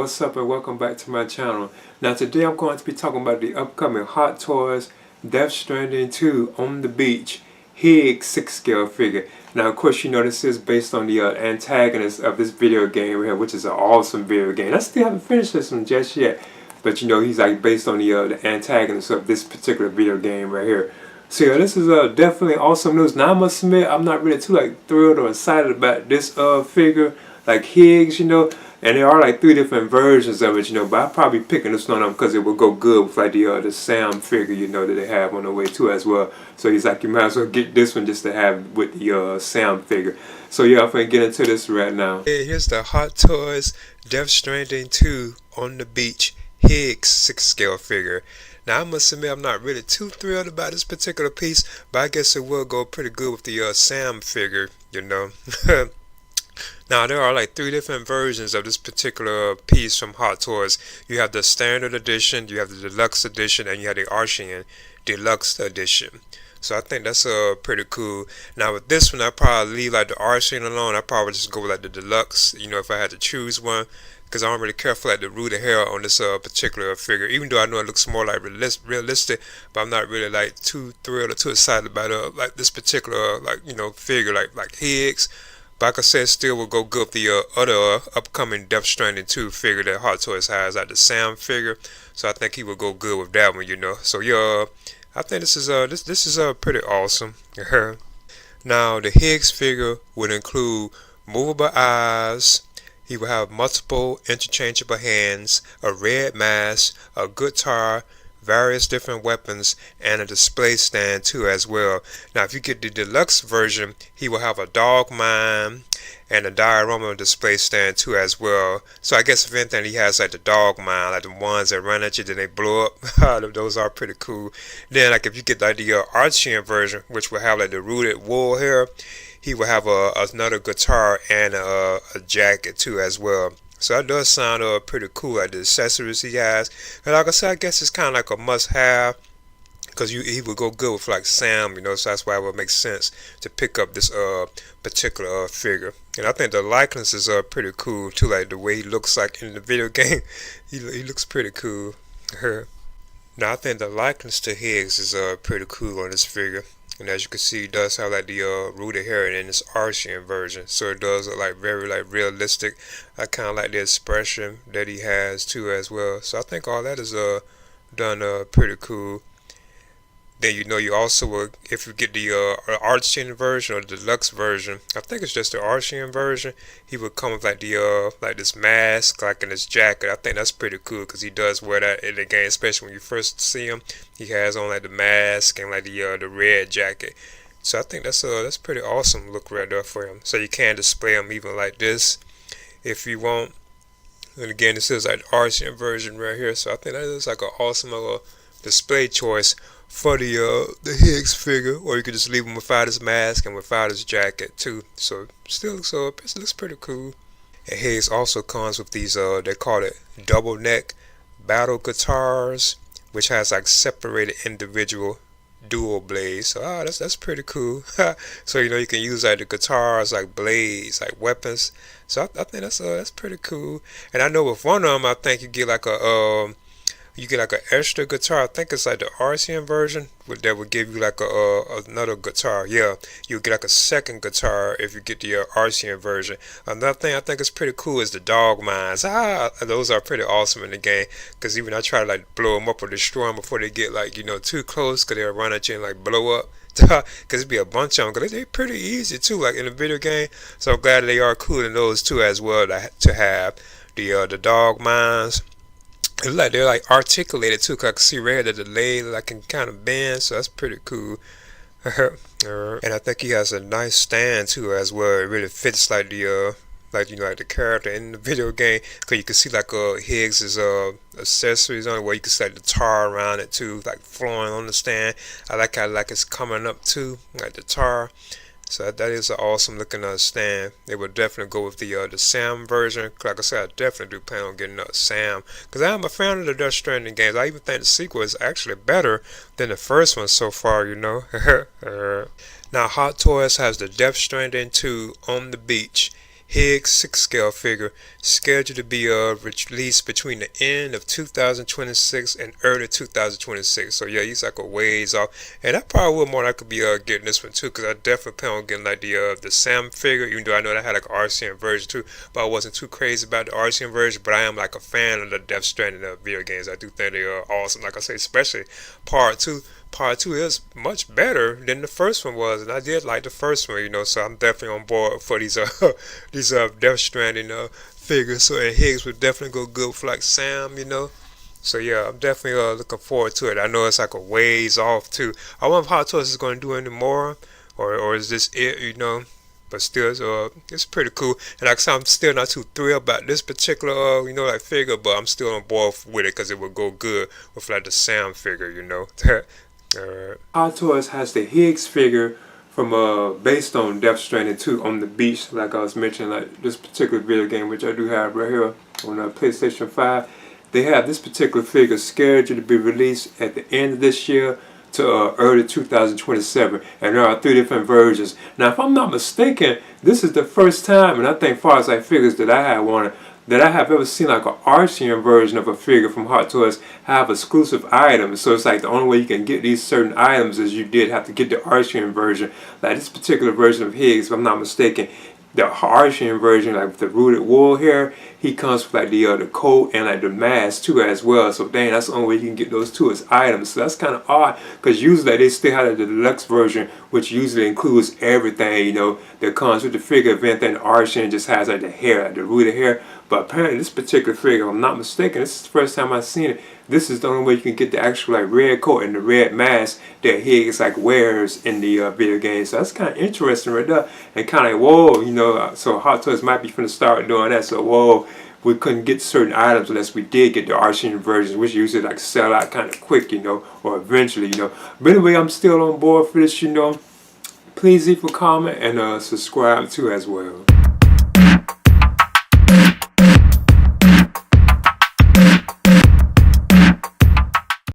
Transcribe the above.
what's up and welcome back to my channel. Now today I'm going to be talking about the upcoming Hot Toys Death Stranding 2 on the beach Higgs 6 scale figure. Now of course you know this is based on the antagonist of this video game right here, which is an awesome video game. I still haven't finished this one just yet, but you know he's like based on the antagonist of this particular video game right here. So yeah, this is definitely awesome news. Now I must admit I'm not really too like thrilled or excited about this figure like Higgs, you know. And there are like 3 different versions of it, you know, but I'm probably picking this one up because it will go good with like the Sam figure, you know, that they have on the way too as well. So he's like, you might as well get this one just to have with the Sam figure. So yeah, I'm gonna get into this right now. Hey, here's the Hot Toys Death Stranding 2 on the beach Higgs 6 scale figure. Now I must admit I'm not really too thrilled about this particular piece, but I guess it will go pretty good with the Sam figure, you know. Now there are like 3 different versions of this particular piece from Hot Toys. You have the standard edition, you have the deluxe edition, and you have the Archean deluxe edition. So I think that's pretty cool. Now with this one, I probably leave like the Archean alone. I probably just go with like the deluxe, you know, if I had to choose one, because I don't really care for like the root of hair on this particular figure. Even though I know it looks more like realistic, but I'm not really like too thrilled or too excited about like this particular like figure like Higgs. But like I said, still will go good with the other upcoming Death Stranding 2 figure that Hot Toys has, like the Sam figure. So I think he will go good with that one, you know. So yeah, I think this is pretty awesome. Now the Higgs figure would include movable eyes. He will have multiple interchangeable hands, a red mask, a guitar, various different weapons, and a display stand too as well. Now if you get the deluxe version, he will have a dog mine and a diorama display stand too as well. So I guess if anything, he has like the dog mine, like the ones that run at you then they blow up. Those are pretty cool. Then like if you get like the Archean version, which will have like the rooted wool hair, he will have another guitar and a jacket too as well. So that does sound pretty cool, like the accessories he has. And like I said, I guess it's kind of like a must-have, because he would go good with like Sam, you know. So that's why it would make sense to pick up this particular figure. And I think the likeness is pretty cool too, like the way he looks like in the video game. he looks pretty cool. Now I think the likeness to Higgs is pretty cool on this figure. And as you can see, it does have like the rooted hair in this Archean version, so it does look like very like realistic. I kind of like the expression that he has too as well. So I think all that is done pretty cool. Then you know you also will, if you get the Archean version or the deluxe version, I think it's just the Archean version, he would come with like the like this mask, like in his jacket. I think that's pretty cool because he does wear that in the game, especially when you first see him. He has on like the mask and like the red jacket. So I think that's pretty awesome look right there for him. So you can display him even like this if you want. And again, this is like the Archean version right here. So I think that is like an awesome display choice for the Higgs figure, or you could just leave him without his mask and without his jacket too. So still looks pretty cool. And Higgs also comes with these they call it double neck battle guitars, which has like separated individual dual blades. So that's pretty cool. So you know you can use like the guitars like blades, like weapons. So I think that's pretty cool. And I know with one of them, I think you get like an extra guitar. I think it's like the Archean version that would give you like another guitar. Yeah, you'll get like a second guitar if you get the Archean version. Another thing I think is pretty cool is the dog mines. Those are pretty awesome in the game, because even I try to like blow them up or destroy them before they get like too close, because they'll run at you and like blow up. Because it'd be a bunch of them, because they're pretty easy too, like in the video game. So I'm glad they are cool in those too as well, to have the dog mines. It's like they're like articulated too, cause I can see right here that the leg like can kind of bend, so that's pretty cool. And I think he has a nice stand too as well. It really fits like the like the character in the video game, cause you can see like Higgs's accessories on it, where you can see like the tar around it too, like flowing on the stand. I like how like it's coming up too, like the tar. So that is an awesome looking stand. They would definitely go with the Sam version. Like I said, I definitely do plan on getting Sam, because I am a fan of the Death Stranding games. I even think the sequel is actually better than the first one so far, you know. Now Hot Toys has the Death Stranding 2 on the beach Higgs 6 scale figure scheduled to be released between the end of 2026 and early 2026. So yeah, he's like a ways off, and I probably would more likely be getting this one too, because I definitely plan on getting like the Sam figure, even though I know I had like an RCN version too, but I wasn't too crazy about the RCN version. But I am like a fan of the Death Stranding video games. I do think they are awesome. Like I say, especially part two. Part two is much better than the first one was, and I did like the first one, So I'm definitely on board for these these Death Stranding figures. So and Higgs would definitely go good for like Sam. So yeah, I'm definitely looking forward to it. I know it's like a ways off too. I wonder if Hot Toys is going to do any more, or is this it? But still, it's pretty cool. And like I said, I'm still not too thrilled about this particular, like figure, but I'm still on board with it because it would go good with like the Sam figure. Hot Toys has the Higgs figure from based on Death Stranding 2 on the beach, like I was mentioning, like this particular video game, which I do have right here on PlayStation 5. They have this particular figure scheduled to be released at the end of this year to early 2027, and there are 3 different versions. Now, if I'm not mistaken, this is the first time, and I think far as like figures that I have ever seen like an RCN version of a figure from Hot Toys have exclusive items. So it's like the only way you can get these certain items is you did have to get the RCN version. Like this particular version of Higgs, if I'm not mistaken, the RCN version, like with the rooted wool hair, he comes with like the coat and like the mask too as well. So dang, that's the only way you can get those 2 as items. So that's kind of odd, because usually they still have the deluxe version, which usually includes everything, that comes with the figure. If anything, the RCN just has like the hair, like the rooted hair. But apparently this particular figure, if I'm not mistaken, this is the first time I've seen it. This is the only way you can get the actual like red coat and the red mask that Higgs like wears in the video game. So that's kind of interesting right there, and kind of like whoa, so Hot Toys might be finna start doing that. So whoa, we couldn't get certain items unless we did get the RCN versions, which usually like sell out kind of quick, or eventually, But anyway, I'm still on board for this, Please leave a comment and subscribe too as well.